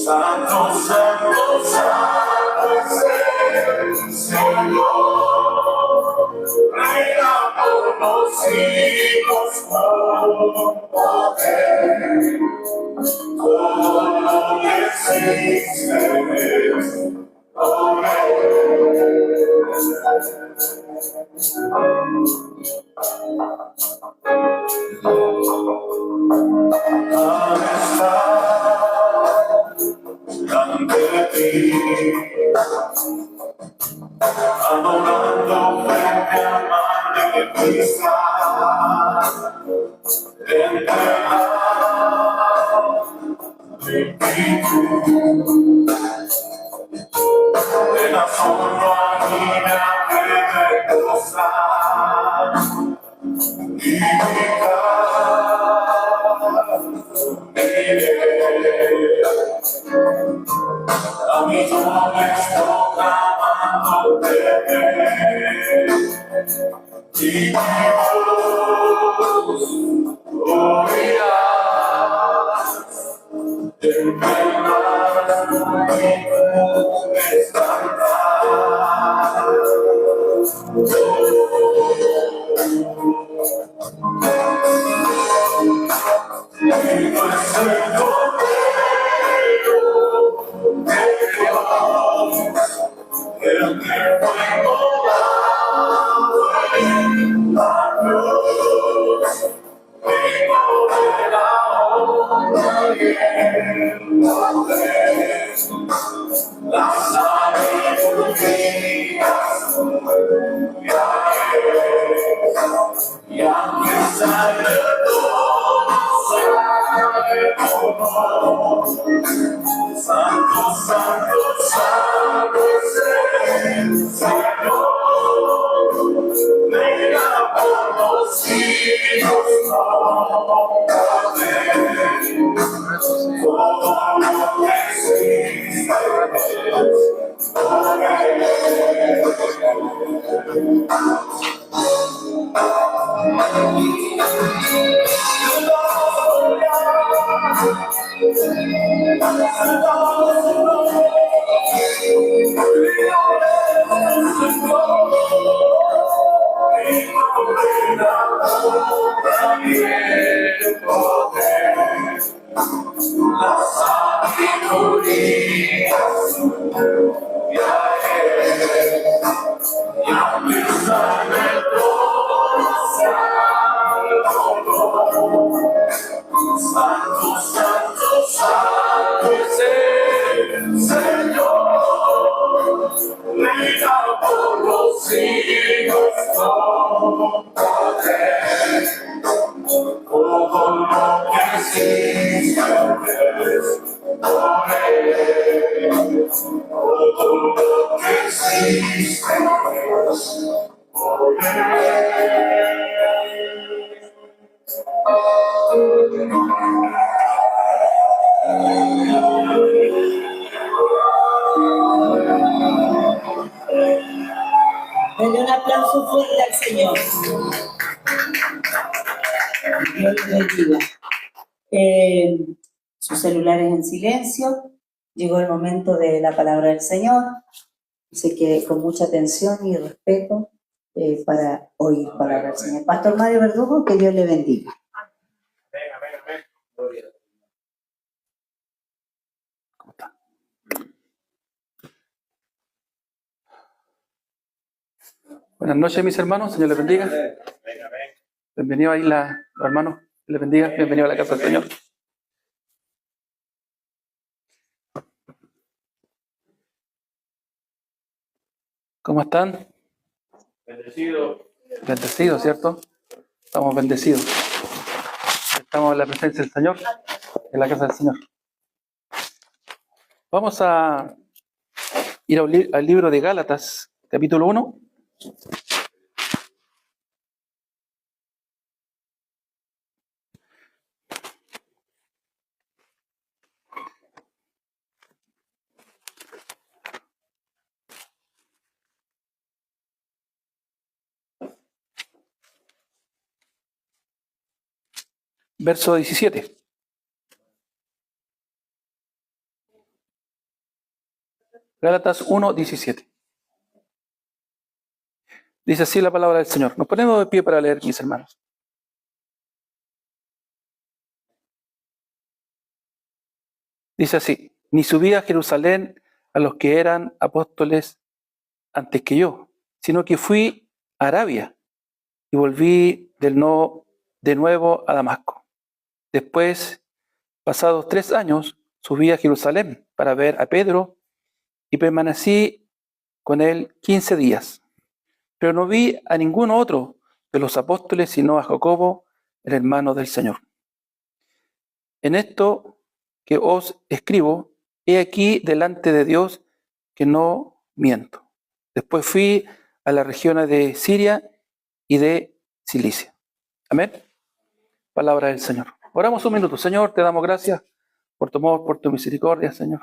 Santo, santo, santo es el Señor, reina por los siglos con poder. Todo lo que existe es por ante ti, adorando frente al mar de cristal, espíritu de la sombra mía que me gozar y a mis jóvenes proclamándote y mi voz oirás en plenas multitudes cantar. El que fue colgado en la cruz, vivo de la honra y el poder, la sabiduría suya es, y aunque sale todo, santo, santo, santo es el Señor, venga por los siglos con poder. Todo lo que existe es por él. La sabiduría suya es, y aunque sabe todo, santo, santo, santo es el Señor, reina por los siglos con poder. Todo lo que existe es por él. Todo lo que existe es por Denle un aplauso fuerte al Señor. Dios les bendiga. Sus celulares en silencio. Llegó el momento de la palabra del Señor. Así que con mucha atención y respeto para oír palabra del Señor. Pastor Mario Verdugo, que Dios le bendiga. Amén, amén, amén. Gloria a Dios. ¿Cómo está? Buenas noches, mis hermanos. Señor les bendiga. Amén, amén. Bienvenido ahí, los hermanos. Les bendiga. Bienvenido a la casa del Señor. ¿Cómo están? Bendecido. Bendecidos, ¿cierto? Estamos bendecidos. Estamos en la presencia del Señor, en la casa del Señor. Vamos a ir al libro de Gálatas, capítulo 1. verso 17. Gálatas 1, 17. Dice así la palabra del Señor. Nos ponemos de pie para leer, mis hermanos. Dice así: ni subí a Jerusalén a los que eran apóstoles antes que yo, sino que fui a Arabia y volví de nuevo a Damasco. Después, pasados 3 años, subí a Jerusalén para ver a Pedro y permanecí con él 15 días. Pero no vi a ningún otro de los apóstoles, sino a Jacobo, el hermano del Señor. En esto que os escribo, he aquí delante de Dios que no miento. Después fui a las regiones de Siria y de Cilicia. Amén. Palabra del Señor. Oramos un minuto. Señor, te damos gracias por tu amor, por tu misericordia, Señor.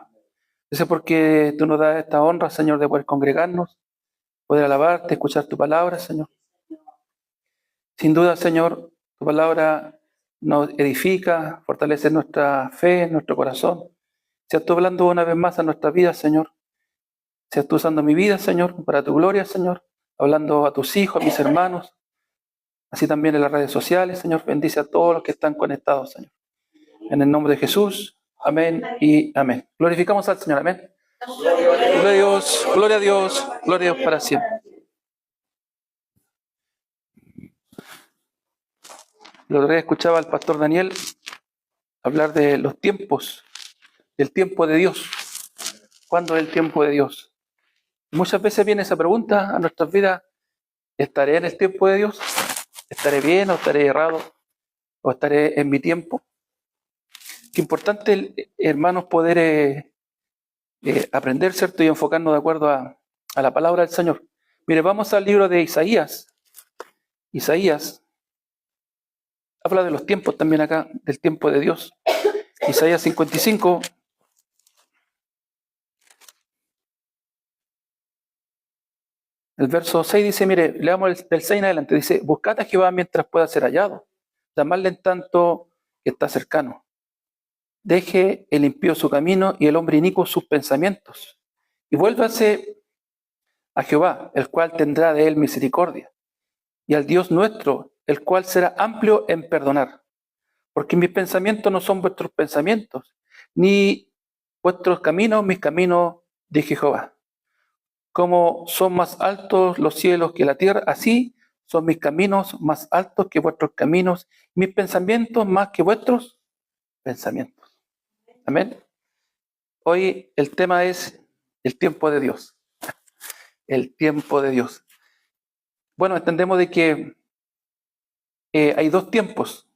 Gracias porque tú nos das esta honra, Señor, de poder congregarnos, poder alabarte, escuchar tu palabra, Señor. Sin duda, Señor, tu palabra nos edifica, fortalece nuestra fe, nuestro corazón. Seas tú hablando una vez más a nuestra vida, Señor. Seas tú usando mi vida, Señor, para tu gloria, Señor. Hablando a tus hijos, a mis hermanos. Así también en las redes sociales, Señor. Bendice a todos los que están conectados, Señor. En el nombre de Jesús. Amén y amén. Glorificamos al Señor. Amén. Gloria a Dios, gloria a Dios, gloria a Dios para siempre. El otro día escuchaba al pastor Daniel hablar de los tiempos, del tiempo de Dios. ¿Cuándo es el tiempo de Dios? Muchas veces viene esa pregunta a nuestras vidas: ¿estaré en el tiempo de Dios? ¿Estaré bien o estaré errado? ¿O estaré en mi tiempo? Qué importante, hermanos, poder aprender, ¿cierto? Y enfocarnos de acuerdo a la palabra del Señor. Mire, vamos al libro de Isaías. Isaías habla de los tiempos también acá, del tiempo de Dios. Isaías 55. El verso 6 dice, mire, leamos del 6 en adelante, dice: buscad a Jehová mientras pueda ser hallado, llamadle en tanto que está cercano. Deje el impío su camino y el hombre inicuo sus pensamientos, y vuélvase a Jehová, el cual tendrá de él misericordia, y al Dios nuestro, el cual será amplio en perdonar. Porque mis pensamientos no son vuestros pensamientos, ni vuestros caminos mis caminos, dice Jehová. Como son más altos los cielos que la tierra, así son mis caminos más altos que vuestros caminos, mis pensamientos más que vuestros pensamientos. Amén. Hoy el tema es el tiempo de Dios. El tiempo de Dios. Bueno, entendemos de que hay 2 tiempos.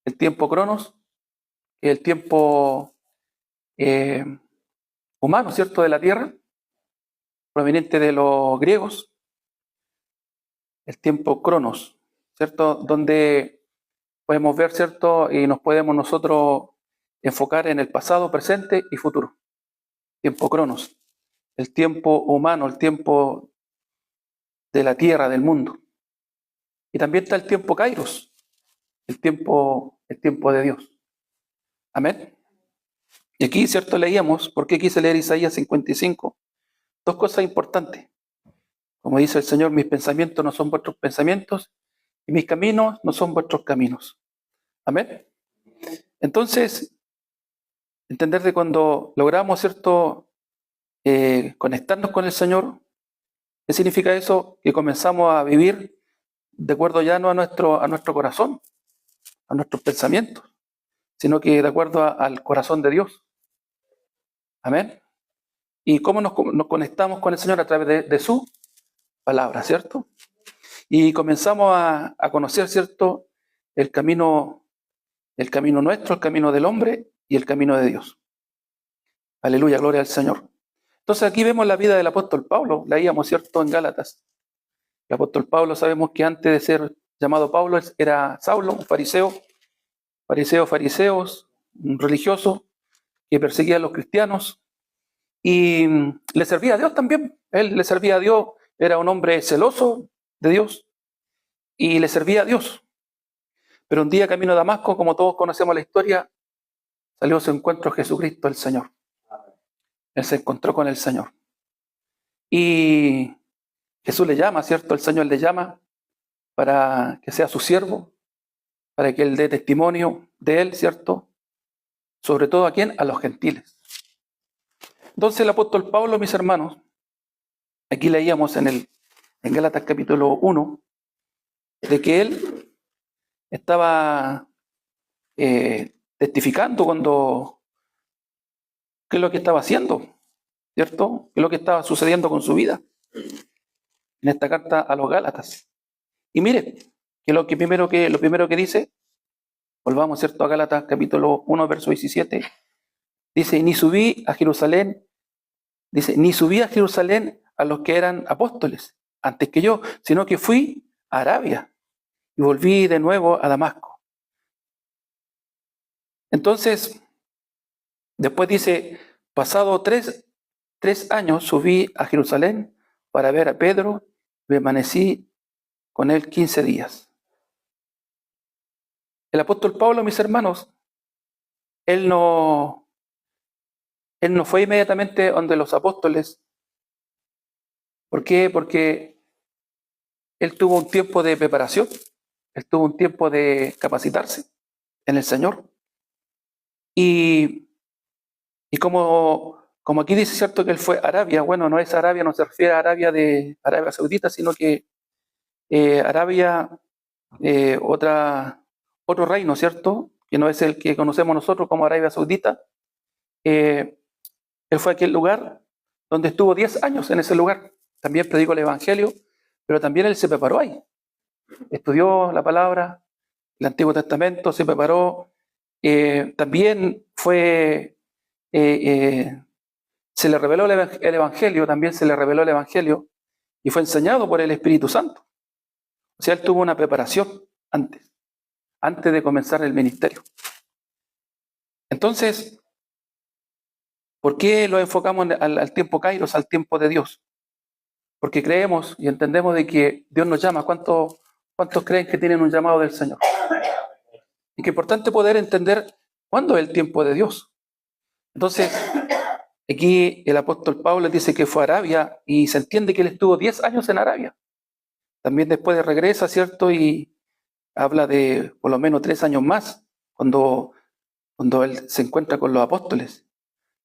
El tiempo cronos y el tiempo humano, ¿cierto? De la tierra, proveniente de los griegos. El tiempo cronos, ¿cierto? Donde podemos ver, ¿cierto? Y nos podemos nosotros enfocar en el pasado, presente y futuro. Tiempo cronos. El tiempo humano, el tiempo de la tierra, del mundo. Y también está el tiempo kairos, el tiempo de Dios. Amén. Y aquí, ¿cierto? Leíamos, ¿por qué quise leer Isaías 55? 2 cosas importantes. Como dice el Señor, mis pensamientos no son vuestros pensamientos y mis caminos no son vuestros caminos. Amén. Entonces, entender de cuando logramos, ¿cierto? Conectarnos con el Señor, ¿qué significa eso? Que comenzamos a vivir de acuerdo ya no a nuestro corazón, a nuestros pensamientos, sino que de acuerdo al corazón de Dios. Amén. ¿Y cómo nos conectamos con el Señor? A través de su palabra, ¿cierto? Y comenzamos a conocer, ¿cierto? El camino nuestro, el camino del hombre y el camino de Dios. Aleluya, gloria al Señor. Entonces aquí vemos la vida del apóstol Pablo, leíamos, ¿cierto? En Gálatas. El apóstol Pablo, sabemos que antes de ser llamado Pablo era Saulo, un fariseos, un religioso que perseguía a los cristianos y le servía a Dios también. Él le servía a Dios, era un hombre celoso de Dios y le servía a Dios. Pero un día camino a Damasco, como todos conocemos la historia, salió a su encuentro Jesucristo el Señor. Él se encontró con el Señor. Y Jesús le llama, ¿cierto? El Señor le llama para que sea su siervo, para que él dé testimonio de él, ¿cierto? Sobre todo ¿a quién? A los gentiles. Entonces el apóstol Pablo, mis hermanos, aquí leíamos en Gálatas capítulo 1, de que él estaba testificando qué es lo que estaba haciendo, ¿cierto? ¿Qué es lo que estaba sucediendo con su vida? En esta carta a los Gálatas. Y mire, que lo primero que dice, volvamos, ¿cierto? A Gálatas capítulo 1, verso 17, dice, ni subí a Jerusalén a los que eran apóstoles antes que yo, sino que fui a Arabia y volví de nuevo a Damasco. Entonces, después dice, pasado tres años subí a Jerusalén para ver a Pedro, permanecí con él 15 días. El apóstol Pablo, mis hermanos, él no fue inmediatamente donde los apóstoles. ¿Por qué? Porque él tuvo un tiempo de preparación, él tuvo un tiempo de capacitarse en el Señor. Y como aquí dice, ¿cierto? Que él fue a Arabia. Bueno, no es Arabia, no se refiere a Arabia de Arabia Saudita, sino que Arabia, otro reino, ¿cierto? Que no es el que conocemos nosotros como Arabia Saudita. Él fue a aquel lugar donde estuvo 10 años en ese lugar. También predicó el Evangelio, pero también él se preparó ahí. Estudió la palabra, el Antiguo Testamento, se preparó. También fue, se le reveló el Evangelio, también se le reveló el Evangelio y fue enseñado por el Espíritu Santo. O sea, él tuvo una preparación antes de comenzar el ministerio. Entonces, ¿por qué lo enfocamos al tiempo Kairos, al tiempo de Dios? Porque creemos y entendemos de que Dios nos llama. ¿Cuántos creen que tienen un llamado del Señor? Y que es importante poder entender cuándo es el tiempo de Dios. Entonces, aquí el apóstol Pablo dice que fue a Arabia y se entiende que él estuvo 10 años en Arabia. También después regresa, ¿cierto? Y habla de por lo menos 3 años más cuando él se encuentra con los apóstoles.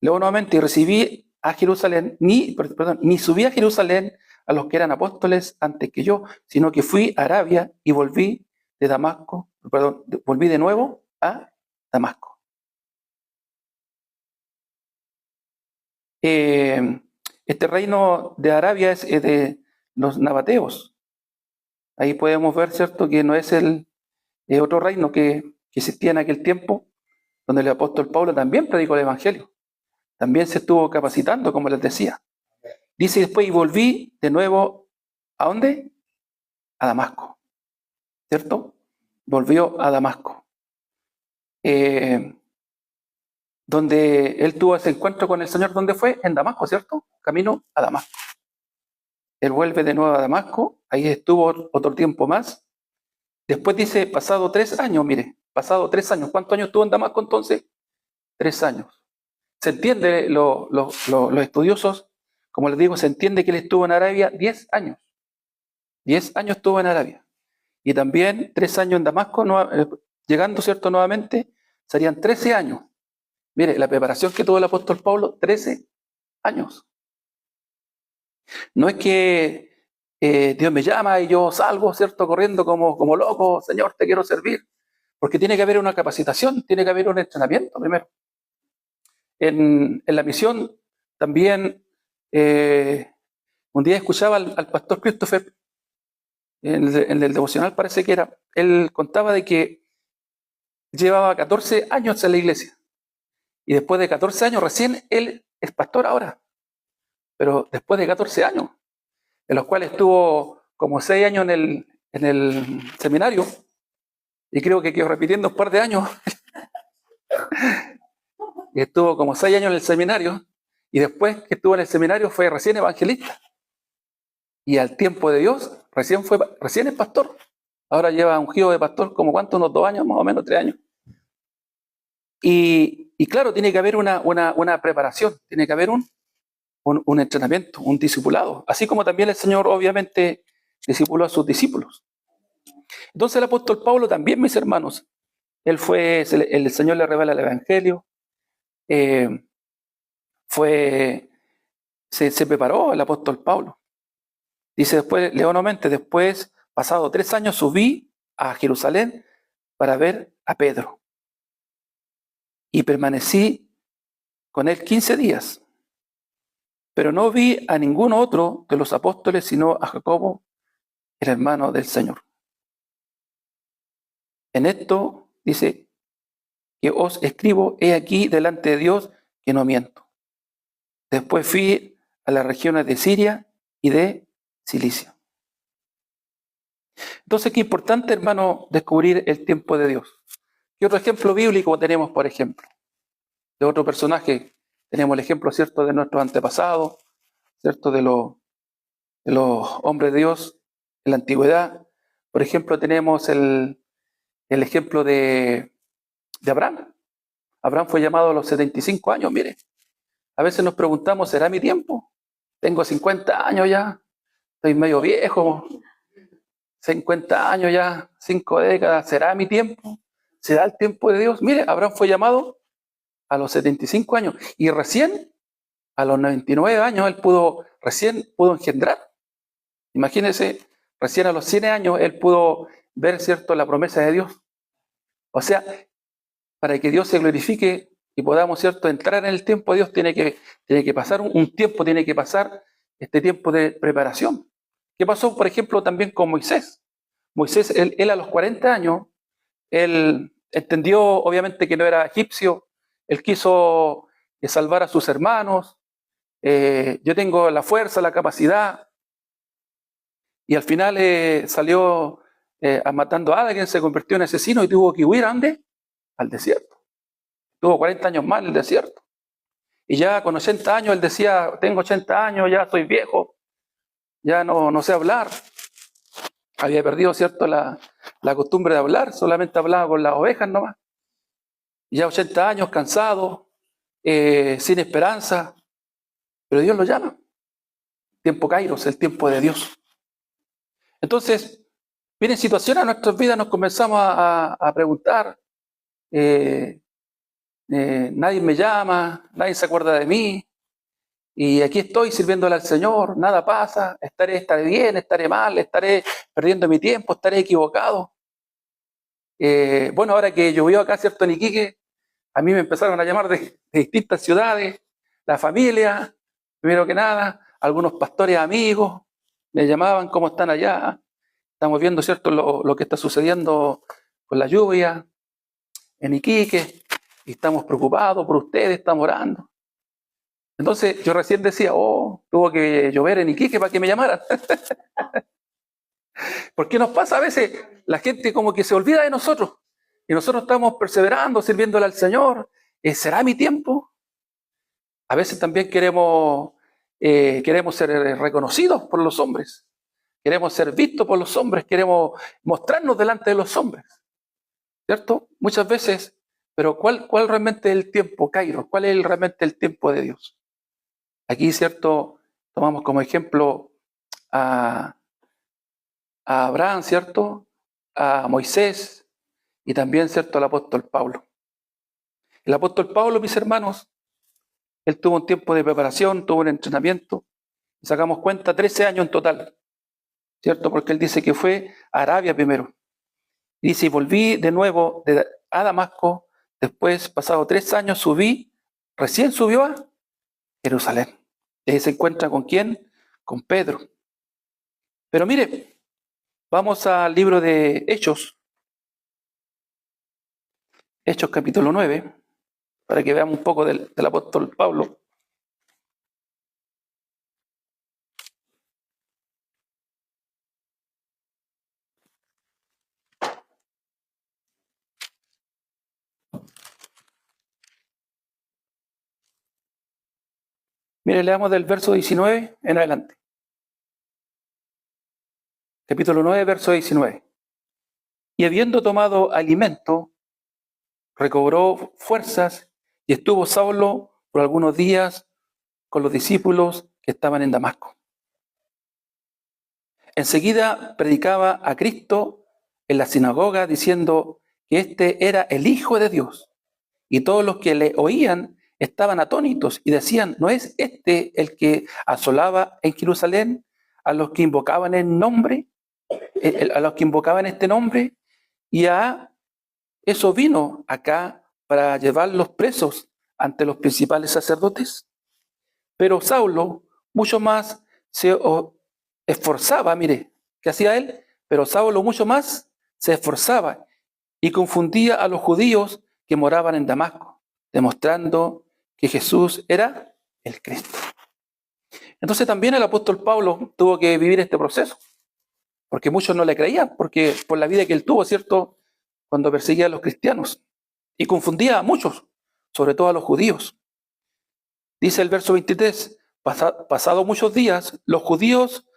Luego nuevamente, recibí a Jerusalén, ni subí a Jerusalén a los que eran apóstoles antes que yo, sino que fui a Arabia y volví de nuevo a Damasco. Este reino de Arabia es de los nabateos. Ahí podemos ver, ¿cierto?, que no es el otro reino que existía en aquel tiempo, donde el apóstol Pablo también predicó el Evangelio. También se estuvo capacitando, como les decía. Dice después, y volví de nuevo, ¿a dónde? A Damasco, ¿cierto? Volvió a Damasco. Donde él tuvo ese encuentro con el Señor, ¿dónde fue? En Damasco, ¿cierto? Camino a Damasco. Él vuelve de nuevo a Damasco, ahí estuvo otro tiempo más. Después dice, pasado 3 años, mire, pasado 3 años. ¿Cuántos años estuvo en Damasco entonces? 3 años. Se entiende, los estudiosos, como les digo, se entiende que él estuvo en Arabia 10 años. 10 años estuvo en Arabia. Y también 3 años en Damasco, llegando, ¿cierto?, nuevamente, serían 13 años. Mire, la preparación que tuvo el apóstol Pablo, 13 años. No es que Dios me llama y yo salgo, ¿cierto?, corriendo como loco, Señor, te quiero servir. Porque tiene que haber una capacitación, tiene que haber un entrenamiento primero. En la misión también, un día escuchaba al pastor Christopher, en el devocional parece que era, él contaba de que llevaba 14 años en la iglesia. Y después de 14 años, recién él es pastor ahora. Pero después de 14 años, en los cuales estuvo como 6 años en el seminario, y creo que quedó repitiendo un par de años. Y estuvo como 6 años en el seminario, y después que estuvo en el seminario fue recién evangelista. Y al tiempo de Dios, recién es pastor. Ahora lleva ungido de pastor como cuánto, unos 2 años, más o menos 3 años. Y claro, tiene que haber una preparación, tiene que haber un entrenamiento, un discipulado. Así como también el Señor obviamente discipuló a sus discípulos. Entonces el apóstol Pablo también, mis hermanos, el Señor le revela el Evangelio, se preparó el apóstol Pablo. Dice después, leo nuevamente, después, pasado 3 años, subí a Jerusalén para ver a Pedro. Y permanecí con él 15 días. Pero no vi a ningún otro de los apóstoles, sino a Jacobo, el hermano del Señor. En esto dice que os escribo, he aquí delante de Dios que no miento. Después fui a las regiones de Siria y de Cilicia. Entonces, qué importante, hermano, descubrir el tiempo de Dios. ¿Qué otro ejemplo bíblico tenemos, por ejemplo? De otro personaje, tenemos el ejemplo, ¿cierto?, de nuestros antepasados, ¿cierto?, de los hombres de Dios en la antigüedad. Por ejemplo, tenemos el ejemplo de Abraham. Abraham fue llamado a los 75 años, mire. A veces nos preguntamos, ¿será mi tiempo? Tengo 50 años ya, estoy medio viejo, 50 años ya, 5 décadas, ¿será mi tiempo? ¿Será el tiempo de Dios? Mire, Abraham fue llamado a los 75 años y recién a los 99 años él recién pudo engendrar. Imagínense, recién a los 100 años él pudo ver, ¿cierto?, la promesa de Dios. O sea, para que Dios se glorifique y podamos, ¿cierto?, entrar en el tiempo de Dios, tiene que pasar un tiempo, tiene que pasar este tiempo de preparación. ¿Qué pasó, por ejemplo, también con Moisés? Moisés, él a los 40 años, él entendió obviamente que no era egipcio, él quiso salvar a sus hermanos, yo tengo la fuerza, la capacidad, y al final salió matando a alguien, se convirtió en asesino y tuvo que huir. ¿A dónde? Al desierto. Tuvo 40 años más en el desierto. Y ya con 80 años él decía, tengo 80 años, ya soy viejo, ya no sé hablar. Había perdido, ¿cierto?, la costumbre de hablar, solamente hablaba con las ovejas nomás. Y ya 80 años, cansado, sin esperanza, pero Dios lo llama. Tiempo Kairos, el tiempo de Dios. Entonces, vienen situaciones en nuestras vidas, nos comenzamos a preguntar, nadie me llama, nadie se acuerda de mí, y aquí estoy sirviéndole al Señor, nada pasa, estaré bien, estaré mal, estaré perdiendo mi tiempo, estaré equivocado. Bueno, ahora que llovió acá, ¿cierto?, en Iquique, a mí me empezaron a llamar de distintas ciudades, la familia, primero que nada, algunos pastores amigos, me llamaban, ¿cómo están allá? Estamos viendo, ¿cierto?, lo que está sucediendo con la lluvia en Iquique, y estamos preocupados por ustedes, estamos orando. Entonces yo recién decía, tuvo que llover en Iquique para que me llamaran. ¿Por qué nos pasa a veces? La gente como que se olvida de nosotros, y nosotros estamos perseverando, sirviéndole al Señor. ¿Será mi tiempo? A veces también queremos ser reconocidos por los hombres, queremos ser vistos por los hombres, queremos mostrarnos delante de los hombres, ¿cierto? Muchas veces, pero ¿cuál realmente es el tiempo, Kairos? ¿Cuál es realmente el tiempo de Dios? Aquí, ¿cierto?, tomamos como ejemplo a Abraham, ¿cierto?, a Moisés y también, ¿cierto?, al apóstol Pablo. El apóstol Pablo, mis hermanos, él tuvo un tiempo de preparación, tuvo un entrenamiento, y sacamos cuenta 13 años en total, ¿cierto? Porque él dice que fue a Arabia primero. Y dice, y volví de nuevo a Damasco, después, pasado 3 años, recién subió a Jerusalén. Y ahí se encuentra ¿con quién? Con Pedro. Pero mire, vamos al libro de Hechos, Hechos capítulo 9, para que veamos un poco del apóstol Pablo. Mire, leamos del verso 19 en adelante. Capítulo 9, verso 19. Y habiendo tomado alimento, recobró fuerzas y estuvo Saulo por algunos días con los discípulos que estaban en Damasco. Enseguida predicaba a Cristo en la sinagoga diciendo que este era el Hijo de Dios. Y todos los que le oían estaban atónitos y decían, ¿no es este el que asolaba en Jerusalén a los que invocaban el nombre, a los que invocaban este nombre? Y a eso vino acá para llevarlos presos ante los principales sacerdotes. Pero Saulo mucho más se esforzaba, mire, ¿qué hacía él? Pero Saulo mucho más se esforzaba y confundía a los judíos que moraban en Damasco, demostrando que Jesús era el Cristo. Entonces también el apóstol Pablo tuvo que vivir este proceso, porque muchos no le creían, porque por la vida que él tuvo, ¿cierto?, cuando perseguía a los cristianos, y confundía a muchos, sobre todo a los judíos. Dice el verso 23, pasado muchos días, los judíos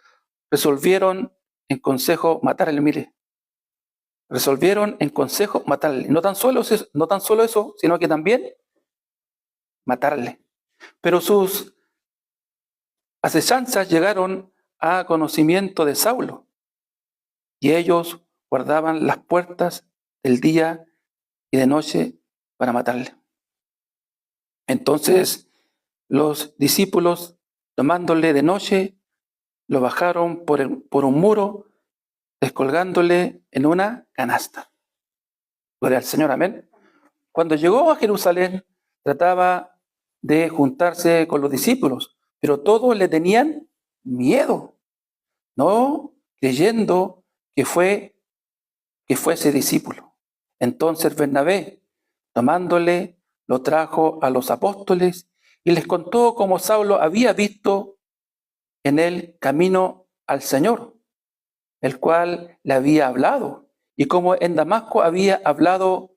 resolvieron en consejo matarle, mire. Resolvieron en consejo matarle. No tan solo eso, sino que también matarle. Pero sus asechanzas llegaron a conocimiento de Saulo, y ellos guardaban las puertas del día y de noche para matarle. Entonces los discípulos, tomándole de noche, lo bajaron por un muro, descolgándole en una canasta. Gloria al Señor, amén. Cuando llegó a Jerusalén, trataba de juntarse con los discípulos, pero todos le tenían miedo, no creyendo que fuese discípulo. Entonces Bernabé, tomándole, lo trajo a los apóstoles y les contó cómo Saulo había visto en el camino al Señor, el cual le había hablado, y cómo en Damasco había hablado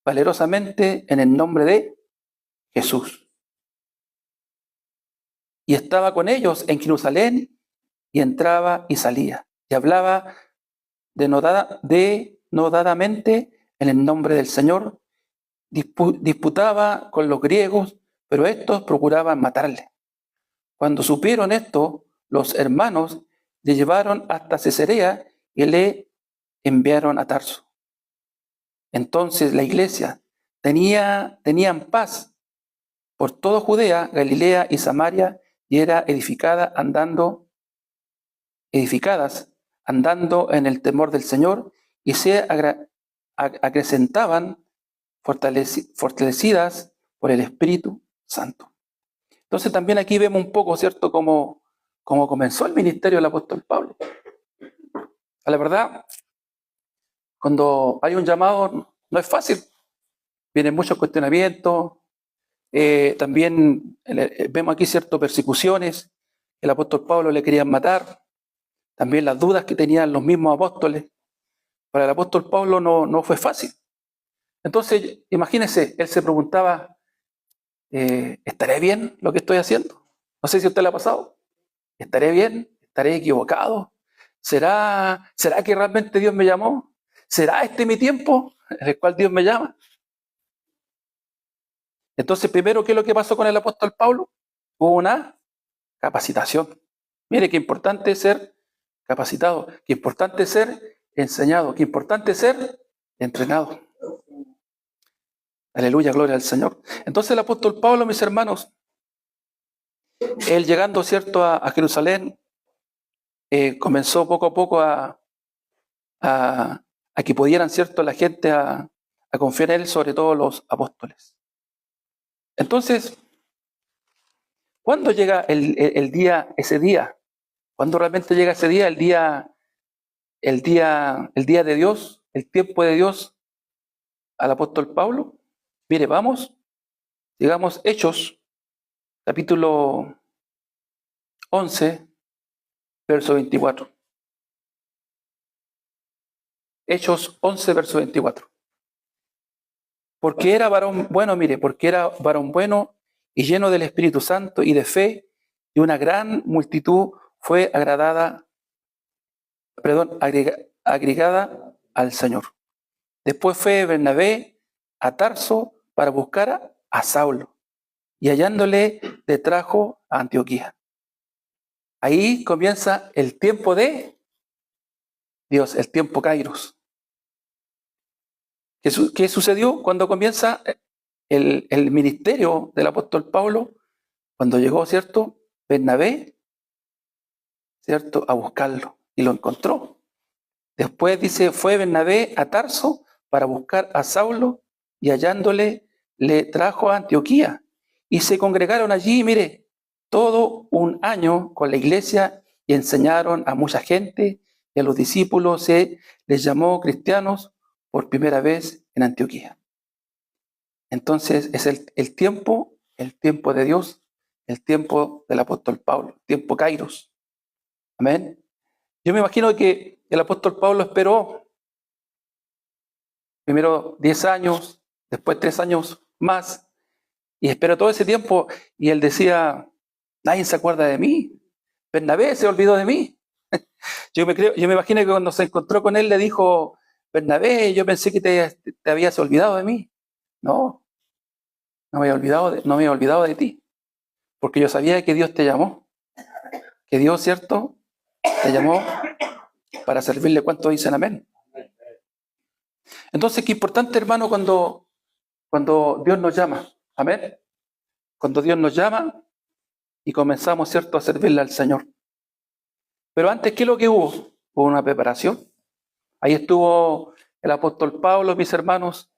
valerosamente en el nombre de Jesús. Y estaba con ellos en Jerusalén, y entraba y salía, y hablaba denodadamente en el nombre del Señor, disputaba con los griegos, pero estos procuraban matarle. Cuando supieron esto, los hermanos le llevaron hasta Cesarea y le enviaron a Tarso. Entonces la iglesia tenían paz por toda Judea, Galilea y Samaria, y era edificadas andando en el temor del Señor, y se acrecentaban fortalecidas por el Espíritu Santo. Entonces también aquí vemos un poco, ¿cierto?, cómo comenzó el ministerio del apóstol Pablo. A la verdad, cuando hay un llamado no es fácil, vienen muchos cuestionamientos, también vemos aquí ciertas persecuciones, el apóstol Pablo le querían matar, también las dudas que tenían los mismos apóstoles. Para el apóstol Pablo no fue fácil. Entonces, imagínense, él se preguntaba, ¿estaré bien lo que estoy haciendo? No sé si a usted le ha pasado. ¿Estaré bien? ¿Estaré equivocado? ¿Será que realmente Dios me llamó? ¿Será este mi tiempo en el cual Dios me llama? Entonces, primero, ¿qué es lo que pasó con el apóstol Pablo? Hubo una capacitación. Mire, qué importante es ser capacitado, qué importante es ser enseñado, qué importante es ser entrenado. Aleluya, gloria al Señor. Entonces el apóstol Pablo, mis hermanos, él llegando, ¿cierto?, a Jerusalén, comenzó poco a poco a que pudieran, ¿cierto?, la gente a confiar en él, sobre todo los apóstoles. Entonces, ¿cuándo llega ese día? ¿Cuándo realmente llega ese día, el día de Dios, el tiempo de Dios al apóstol Pablo? Mire, digamos, Hechos, capítulo 11, verso 24. Hechos 11, verso 24. Porque era varón bueno y lleno del Espíritu Santo y de fe, y una gran multitud fue agregada al Señor. Después fue Bernabé a Tarso para buscar a Saulo, y hallándole le trajo a Antioquía. Ahí comienza el tiempo de Dios, el tiempo Kairos. ¿Qué sucedió cuando comienza el ministerio del apóstol Pablo? Cuando llegó, ¿cierto?, Bernabé, ¿cierto?, a buscarlo, y lo encontró. Después dice, fue Bernabé a Tarso para buscar a Saulo, y hallándole le trajo a Antioquía. Y se congregaron allí, mire, todo un año con la iglesia, y enseñaron a mucha gente, y a los discípulos se les llamó cristianos por primera vez en Antioquía. Entonces es el tiempo de Dios, el tiempo del apóstol Pablo, el tiempo Kairos. Amén. Yo me imagino que el apóstol Pablo esperó primero 10 años, después 3 años más, y esperó todo ese tiempo, y él decía, nadie se acuerda de mí, Bernabé se olvidó de mí. Yo me imagino que cuando se encontró con él le dijo, Bernabé, yo pensé que te habías olvidado de mí. No me había olvidado de ti, porque yo sabía que Dios te llamó, que Dios, ¿cierto?, te llamó para servirle. ¿Cuántos dicen amén? Entonces, qué importante, hermano, cuando Dios nos llama, amén, cuando Dios nos llama y comenzamos, ¿cierto?, a servirle al Señor. Pero antes, ¿qué es lo que hubo? Hubo una preparación. Ahí estuvo el apóstol Pablo, mis hermanos,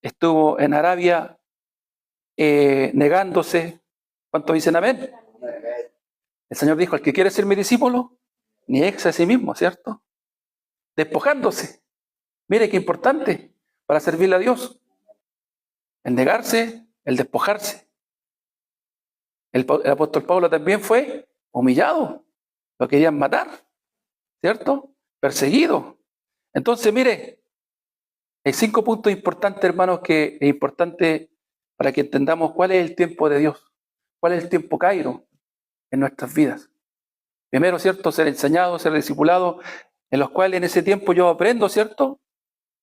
estuvo en Arabia negándose. ¿Cuántos dicen amén? El Señor dijo, el que quiere ser mi discípulo, niéguese a sí mismo, ¿cierto? Despojándose. Mire qué importante para servirle a Dios. El negarse, el despojarse. El apóstol Pablo también fue humillado. Lo querían matar, ¿cierto? Perseguido. Entonces, mire, hay 5 puntos importantes, hermanos, que es importante para que entendamos cuál es el tiempo de Dios, cuál es el tiempo Kairos en nuestras vidas. Primero, ¿cierto?, ser enseñado, ser discipulado, en los cuales en ese tiempo yo aprendo, ¿cierto?,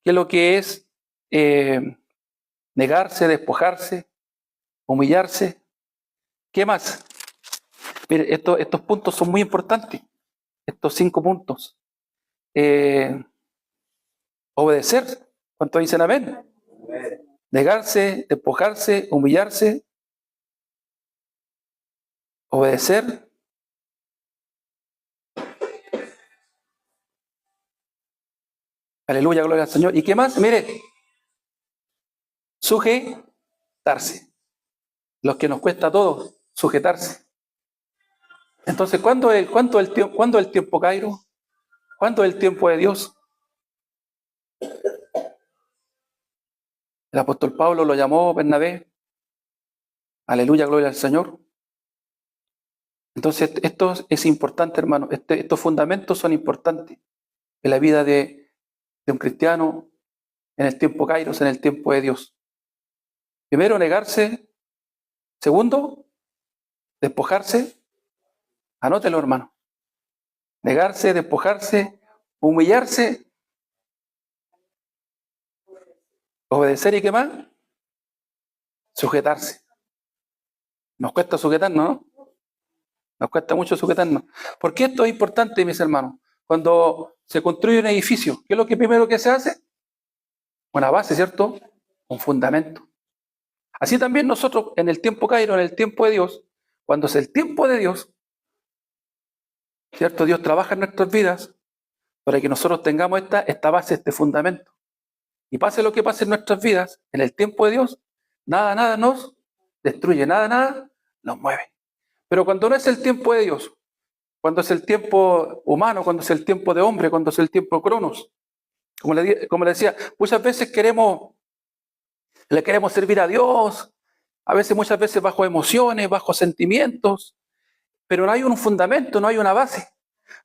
qué es lo que es negarse, despojarse, humillarse. ¿Qué más? Mire, estos puntos son muy importantes, estos 5 puntos. Obedecer. ¿Cuántos dicen amén? Negarse, despojarse, humillarse, obedecer. Aleluya, gloria al Señor. ¿Y qué más? Mire, sujetarse. Los que nos cuesta a todos, sujetarse. Entonces, ¿cuándo es el tiempo Kairos? ¿Cuándo es el tiempo de Dios? El apóstol Pablo lo llamó Bernabé. Aleluya, gloria al Señor. Entonces, esto es importante, hermano. Estos fundamentos son importantes en la vida de un cristiano, en el tiempo Kairos, en el tiempo de Dios. Primero, negarse. Segundo, despojarse. Anótelo, hermano. Negarse, despojarse, humillarse, obedecer, ¿y qué más? Sujetarse. Nos cuesta sujetarnos, ¿no? Nos cuesta mucho sujetarnos. ¿Por qué esto es importante, mis hermanos? Cuando se construye un edificio, ¿qué es lo que primero que se hace? Una base, ¿cierto? Un fundamento. Así también nosotros, en el tiempo Kairos, en el tiempo de Dios, cuando es el tiempo de Dios, ¿cierto? Dios trabaja en nuestras vidas para que nosotros tengamos esta base, este fundamento. Y pase lo que pase en nuestras vidas, en el tiempo de Dios, nada nos destruye, nada nos mueve. Pero cuando no es el tiempo de Dios, cuando es el tiempo humano, cuando es el tiempo de hombre, cuando es el tiempo cronos, como le decía, muchas veces le queremos servir a Dios, muchas veces bajo emociones, bajo sentimientos, pero no hay un fundamento, no hay una base,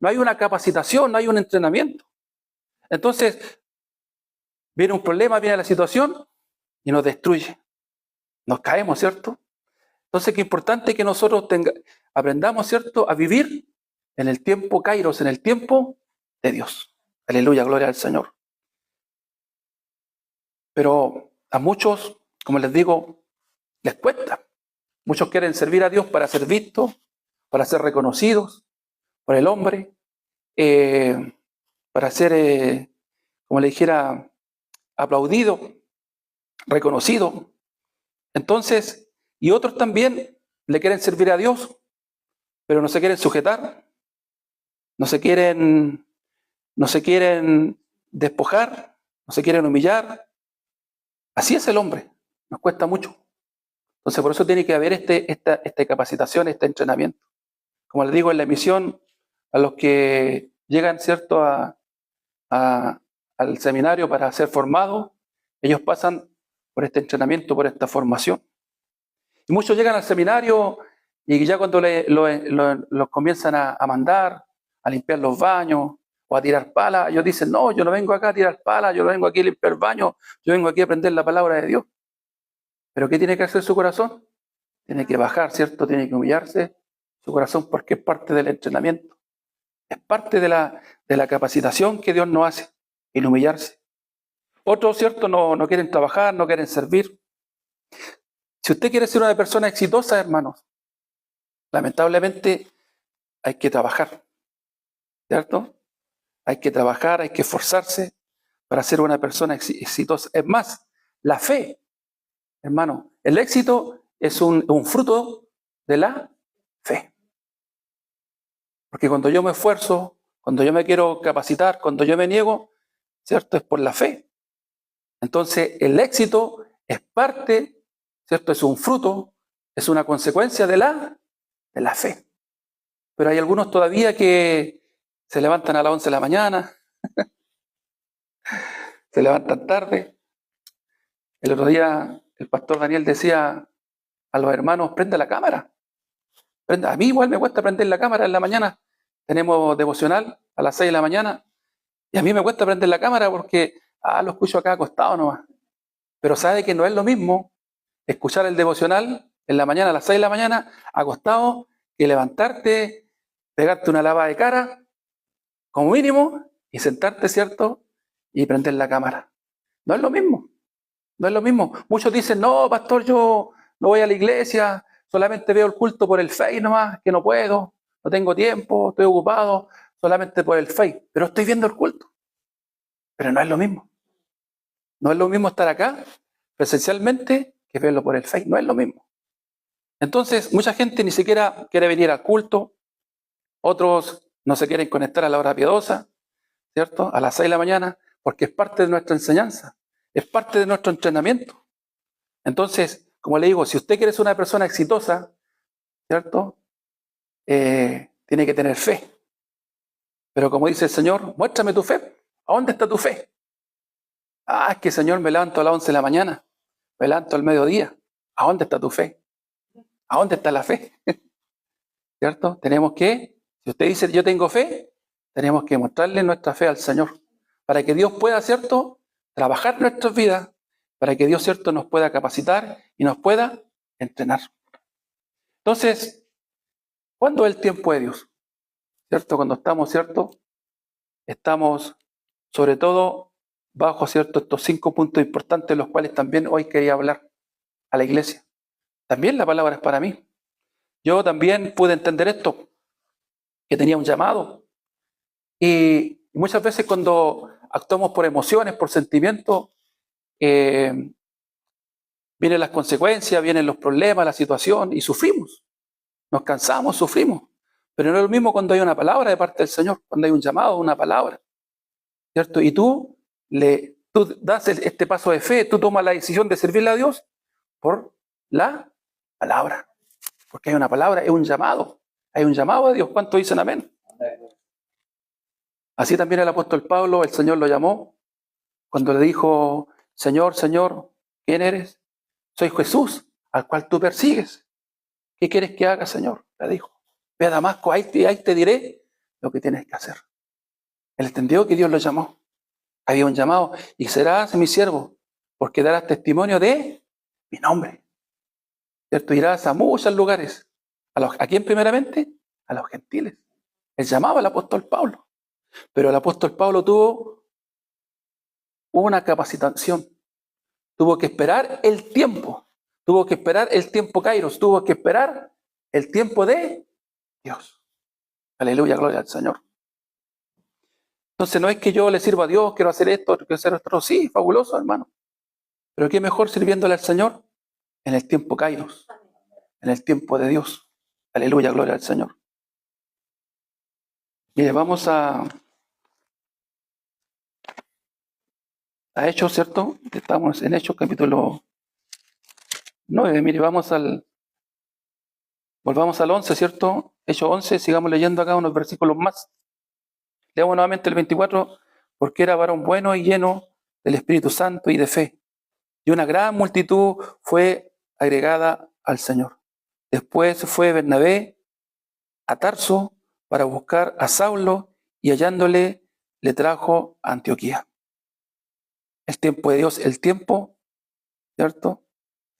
no hay una capacitación, no hay un entrenamiento. Entonces, viene un problema, viene la situación y nos destruye. Nos caemos, ¿cierto? Entonces, qué importante que nosotros aprendamos, ¿cierto?, a vivir en el tiempo Kairos, en el tiempo de Dios. Aleluya, gloria al Señor. Pero a muchos, como les digo, les cuesta. Muchos quieren servir a Dios para ser vistos, para ser reconocidos por el hombre, para ser, como le dijera, aplaudido, reconocido. Entonces, y otros también le quieren servir a Dios, pero no se quieren sujetar, no se quieren despojar, no se quieren humillar. Así es el hombre, nos cuesta mucho. Entonces, por eso tiene que haber esta capacitación, este entrenamiento. Como les digo, en la misión, a los que llegan, ¿cierto?, al seminario para ser formados, ellos pasan por este entrenamiento, por esta formación. Y muchos llegan al seminario y ya cuando los comienzan a mandar, a limpiar los baños o a tirar palas, ellos dicen, no, yo no vengo acá a tirar palas, yo no vengo aquí a limpiar baños, yo vengo aquí a aprender la palabra de Dios. ¿Pero qué tiene que hacer su corazón? Tiene que bajar, ¿cierto? Tiene que humillarse su corazón porque es parte del entrenamiento. Es parte de la capacitación que Dios nos hace, el humillarse. Otros, ¿cierto?, no quieren trabajar, no quieren servir. Si usted quiere ser una persona exitosa, hermanos, lamentablemente hay que trabajar, ¿cierto? Hay que trabajar, hay que esforzarse para ser una persona exitosa. Es más, la fe, hermano, el éxito es un fruto de la fe. Porque cuando yo me esfuerzo, cuando yo me quiero capacitar, cuando yo me niego, ¿cierto?, es por la fe. Entonces, el éxito es parte, ¿cierto?, es un fruto, es una consecuencia de la fe. Pero hay algunos todavía que se levantan a las 11 de la mañana, se levantan tarde. El otro día el pastor Daniel decía a los hermanos, prenda la cámara. A mí igual me cuesta prender la cámara en la mañana. Tenemos devocional a las 6 de la mañana y a mí me cuesta prender la cámara porque lo escucho acá acostado nomás. Pero sabe que no es lo mismo escuchar el devocional en la mañana a las 6 de la mañana acostado que levantarte, pegarte una lavada de cara como mínimo y sentarte, ¿cierto?, y prender la cámara. No es lo mismo. No es lo mismo. Muchos dicen, no, pastor, yo no voy a la iglesia, solamente veo el culto por el Face nomás, que no puedo, no tengo tiempo, estoy ocupado, solamente por el Face. Pero estoy viendo el culto. Pero no es lo mismo. No es lo mismo estar acá presencialmente que verlo por el Face. No es lo mismo. Entonces, mucha gente ni siquiera quiere venir al culto. Otros no se quieren conectar a la hora piadosa, ¿cierto?, a las 6 de la mañana, porque es parte de nuestra enseñanza. Es parte de nuestro entrenamiento. Entonces, como le digo, si usted quiere ser una persona exitosa, ¿cierto?, tiene que tener fe. Pero como dice el Señor, muéstrame tu fe. ¿A dónde está tu fe? Es que Señor, me levanto a las 11 de la mañana, me levanto al mediodía. ¿A dónde está tu fe? ¿A dónde está la fe? ¿Cierto? Tenemos que, si usted dice yo tengo fe, tenemos que mostrarle nuestra fe al Señor, para que Dios pueda, ¿cierto?, trabajar nuestras vidas, para que Dios, ¿cierto?, nos pueda capacitar y nos pueda entrenar. Entonces, ¿cuándo es el tiempo de Dios? ¿Cierto? Cuando estamos, ¿cierto? Estamos, sobre todo, bajo, ¿cierto?, estos 5 puntos importantes, los cuales también hoy quería hablar a la iglesia. También la palabra es para mí. Yo también pude entender esto, que tenía un llamado. Y muchas veces cuando actuamos por emociones, por sentimientos, vienen las consecuencias, vienen los problemas, la situación, y sufrimos. Nos cansamos, sufrimos. Pero no es lo mismo cuando hay una palabra de parte del Señor, cuando hay un llamado, una palabra, ¿cierto? Y tú das este paso de fe, tú tomas la decisión de servirle a Dios por la palabra. Porque hay una palabra, es un llamado. Hay un llamado a Dios. ¿Cuántos dicen amén? Así también el apóstol Pablo, el Señor lo llamó cuando le dijo, Señor, Señor, ¿quién eres? Soy Jesús, al cual tú persigues. ¿Qué quieres que haga, Señor? Le dijo. Ve a Damasco, ahí te diré lo que tienes que hacer. Él entendió que Dios lo llamó. Había un llamado. Y serás mi siervo, porque darás testimonio de mi nombre. ¿Cierto? Irás a muchos lugares. ¿A quién primeramente? A los gentiles. Él llamaba al apóstol Pablo. Pero el apóstol Pablo tuvo una capacitación. Tuvo que esperar el tiempo. Tuvo que esperar el tiempo Kairos. Tuvo que esperar el tiempo de Dios. Aleluya, gloria al Señor. Entonces no es que yo le sirva a Dios, quiero hacer esto, quiero hacer esto. Sí, fabuloso, hermano. Pero qué mejor sirviéndole al Señor en el tiempo Kairos, en el tiempo de Dios. Aleluya, gloria al Señor. Mire, vamos a Hechos, ¿cierto? Estamos en Hechos capítulo 9. Mire, volvamos al 11, ¿cierto? Hechos 11, sigamos leyendo acá unos versículos más. Leamos nuevamente el 24, porque era varón bueno y lleno del Espíritu Santo y de fe. Y una gran multitud fue agregada al Señor. Después fue Bernabé a Tarso para buscar a Saulo y hallándole le trajo a Antioquía. El tiempo de Dios, el tiempo, ¿cierto?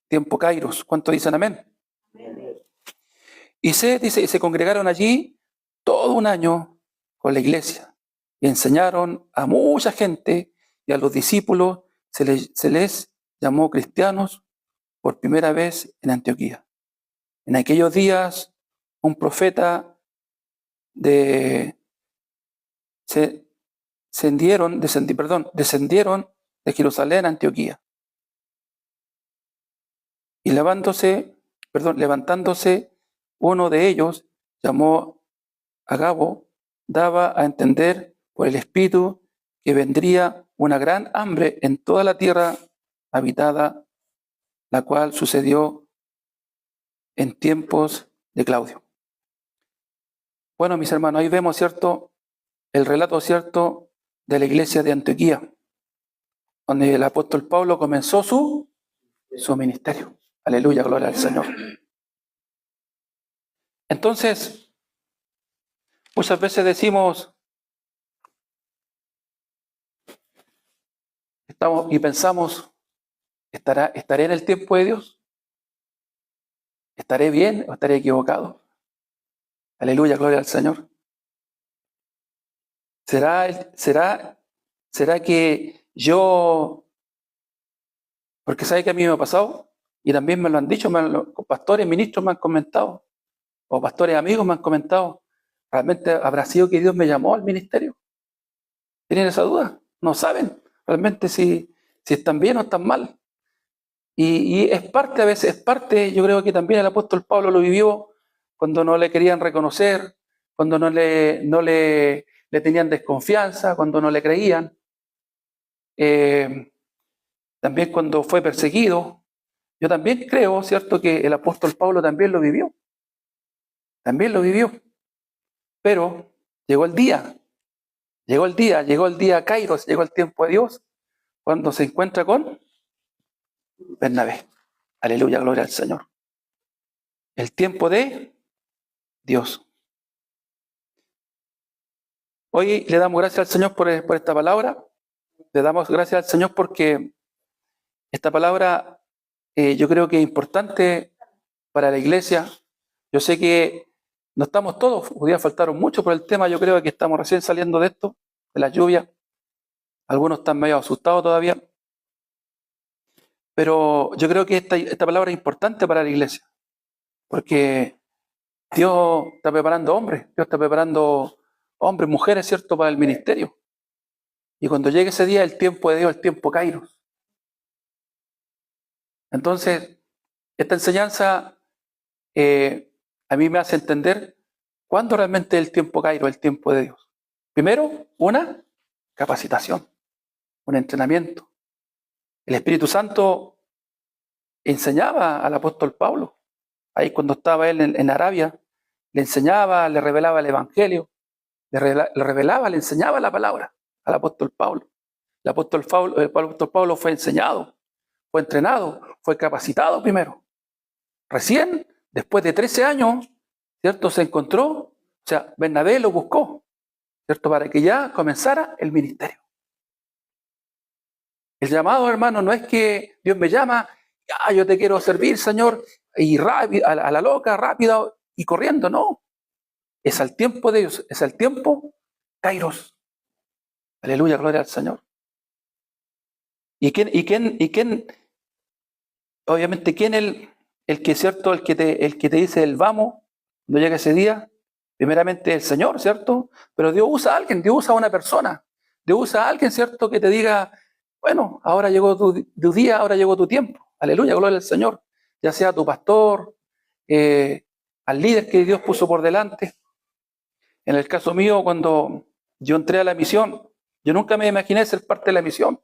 Tiempo Kairos. ¿Cuántos dicen amén? Y se congregaron allí todo un año con la iglesia y enseñaron a mucha gente y a los discípulos se les llamó cristianos por primera vez en Antioquía. En aquellos días un profeta descendieron de Jerusalén a Antioquía. Y levantándose uno de ellos, llamó Agabo, daba a entender por el Espíritu que vendría una gran hambre en toda la tierra habitada, la cual sucedió en tiempos de Claudio. Bueno, mis hermanos, ahí vemos, ¿cierto?, el relato, ¿cierto?, de la iglesia de Antioquía, donde el apóstol Pablo comenzó su ministerio. Aleluya, gloria al Señor. Entonces, muchas veces decimos, pensamos, ¿estaré en el tiempo de Dios? ¿Estaré bien o estaré equivocado? Aleluya, gloria al Señor. ¿Será que yo, porque sabe que a mí me ha pasado, y también me lo han dicho, pastores, ministros me han comentado, o pastores amigos me han comentado, ¿realmente habrá sido que Dios me llamó al ministerio? ¿Tienen esa duda? No saben realmente si están bien o están mal. Y es parte, a veces es parte, yo creo que también el apóstol Pablo lo vivió cuando no le querían reconocer, cuando no le tenían desconfianza, cuando no le creían. También cuando fue perseguido. Yo también creo, ¿cierto?, que el apóstol Pablo también lo vivió. También lo vivió. Pero llegó el día Kairos, llegó el tiempo de Dios, cuando se encuentra con Bernabé. Aleluya, gloria al Señor. El tiempo de Dios. Hoy le damos gracias al Señor por esta palabra. Le damos gracias al Señor porque esta palabra yo creo que es importante para la iglesia. Yo sé que no estamos todos, hoy día faltaron mucho por el tema, yo creo que estamos recién saliendo de esto, de la lluvia. Algunos están medio asustados todavía. Pero yo creo que esta palabra es importante para la iglesia, porque Dios está preparando hombres, Dios está preparando hombres, mujeres, ¿cierto?, para el ministerio. Y cuando llegue ese día, el tiempo de Dios, el tiempo Kairos. Entonces, esta enseñanza a mí me hace entender cuándo realmente es el tiempo Kairos, el tiempo de Dios. Primero, una capacitación, un entrenamiento. El Espíritu Santo enseñaba al apóstol Pablo. Ahí cuando estaba él en Arabia, le enseñaba, le revelaba el Evangelio, le enseñaba la palabra al apóstol Pablo. El apóstol Pablo fue enseñado, fue entrenado, fue capacitado primero. Recién, después de 13 años, ¿cierto?, se encontró, o sea, Bernabé lo buscó, ¿cierto?, para que ya comenzara el ministerio. El llamado, hermano, no es que Dios me llama, yo te quiero servir, Señor, y rápido, a la loca, rápido y corriendo, no. Es al tiempo de Dios, es al tiempo Kairos. Aleluya, gloria al Señor. ¿Y quién, obviamente, quién el que, ¿cierto? El que te dice el vamos, cuando llega ese día? Primeramente el Señor, ¿cierto? Pero Dios usa a alguien, Dios usa a una persona. Dios usa a alguien, ¿cierto? Que te diga, bueno, ahora llegó tu día, ahora llegó tu tiempo. Aleluya, gloria al Señor. Ya sea tu pastor, al líder que Dios puso por delante. En el caso mío, cuando yo entré a la misión, yo nunca me imaginé ser parte de la misión.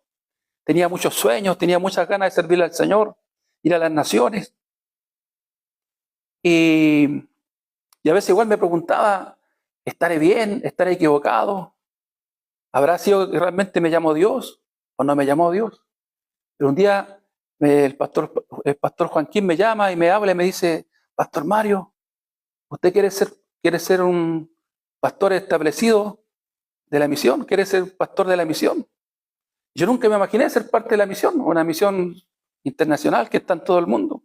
Tenía muchos sueños, tenía muchas ganas de servirle al Señor, ir a las naciones. Y a veces igual me preguntaba, ¿estaré bien? ¿Estaré equivocado? ¿Habrá sido que realmente me llamó Dios o no me llamó Dios? Pero un día el pastor Joaquín me llama y me habla y me dice, Pastor Mario, ¿usted quiere ser un pastor establecido de la misión? ¿Quiere ser pastor de la misión? Yo nunca me imaginé ser parte de la misión, una misión internacional que está en todo el mundo.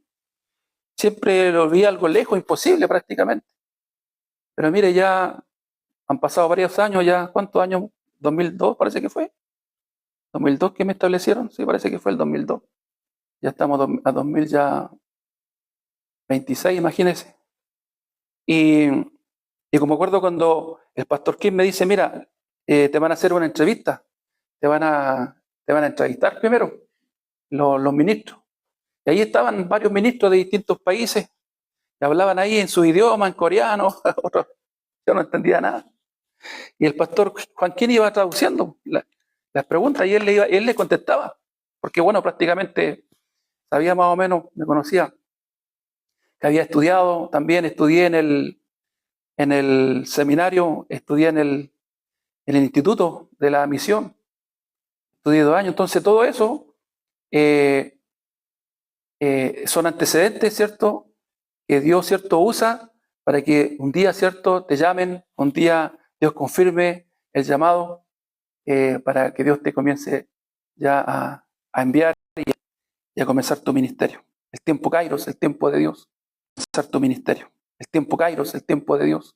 Siempre lo vi algo lejos, imposible prácticamente. Pero mire, ya han pasado varios años, ya, ¿cuántos años? 2002 parece que fue. 2002 que me establecieron, sí, parece que fue el 2002. Ya estamos a 2026, imagínense. Y como acuerdo cuando el pastor Kim me dice, mira, te van a hacer una entrevista, te van a entrevistar primero los ministros. Y ahí estaban varios ministros de distintos países, que hablaban ahí en su idioma, en coreano, yo no entendía nada. Y el pastor Joaquín iba traduciendo las preguntas y él le contestaba, porque bueno, prácticamente sabía más o menos, me conocía, que había estudiado, también estudié en el seminario, estudié en el instituto de la misión, estudié 2 años, entonces todo eso son antecedentes, ¿cierto? Que Dios, ¿cierto? Usa para que un día, ¿cierto? Te llamen, un día Dios confirme el llamado para que Dios te comience ya a enviar y a comenzar tu ministerio. El tiempo Kairos, el tiempo de Dios, comenzar tu ministerio. El tiempo Kairos, el tiempo de Dios.